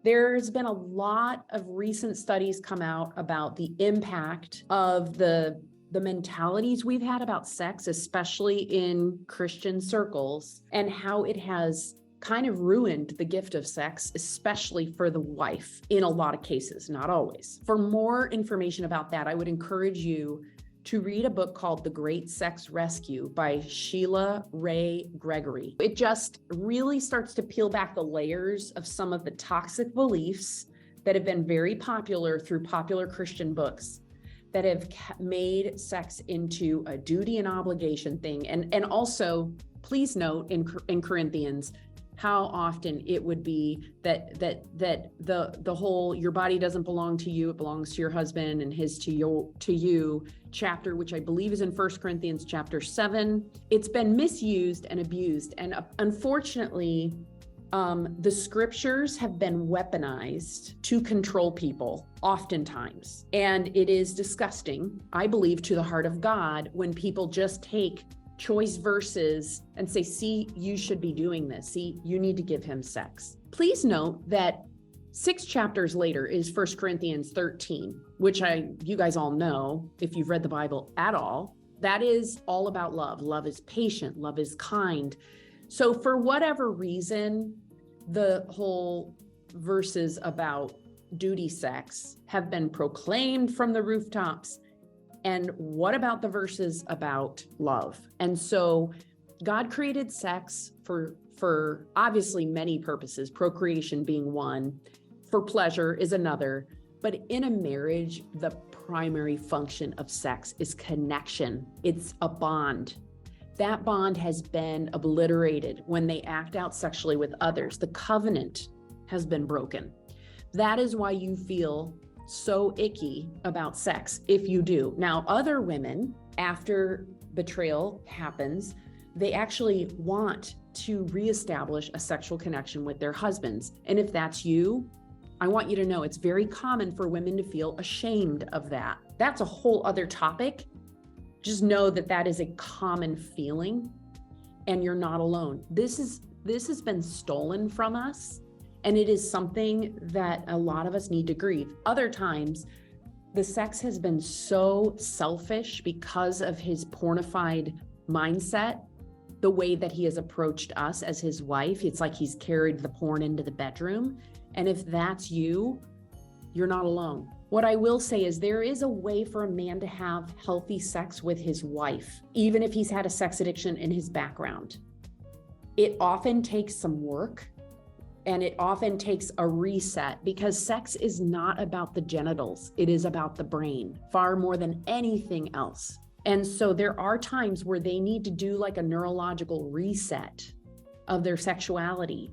There's been a lot of recent studies come out about the impact of the mentalities we've had about sex, especially in Christian circles, and how it has kind of ruined the gift of sex, especially for the wife in a lot of cases, not always. For more information about that, I would encourage you to read a book called The Great Sex Rescue by Sheila Ray Gregory. It just really starts to peel back the layers of some of the toxic beliefs that have been very popular through popular Christian books that have made sex into a duty and obligation thing. And also, please note in Corinthians, how often it would be that the whole your body doesn't belong to you, it belongs to your husband, and his to you chapter, which I believe is in 1 Corinthians chapter 7. It's been misused and abused. And unfortunately, the scriptures have been weaponized to control people oftentimes. And it is disgusting, I believe, to the heart of God when people just take choice verses and say, see, you should be doing this. See, you need to give him sex. Please note that 6 chapters later is 1 Corinthians 13, which you guys all know if you've read the Bible at all. That is all about love. Love is patient. Love is kind. So for whatever reason, the whole verses about duty sex have been proclaimed from the rooftops. And what about the verses about love? And so God created sex for obviously many purposes, procreation being one, for pleasure is another. But in a marriage, the primary function of sex is connection. It's a bond. That bond has been obliterated when they act out sexually with others. The covenant has been broken. That is why you feel so icky about sex, if you do. Now, other women, after betrayal happens, they actually want to reestablish a sexual connection with their husbands. And if that's you, I want you to know it's very common for women to feel ashamed of that. That's a whole other topic. Just know that that is a common feeling and you're not alone. This has been stolen from us. And it is something that a lot of us need to grieve. Other times, the sex has been so selfish because of his pornified mindset, the way that he has approached us as his wife. It's like he's carried the porn into the bedroom. And if that's you, you're not alone. What I will say is there is a way for a man to have healthy sex with his wife, even if he's had a sex addiction in his background. It often takes some work. And it often takes a reset because sex is not about the genitals. It is about the brain far more than anything else. And so there are times where they need to do like a neurological reset of their sexuality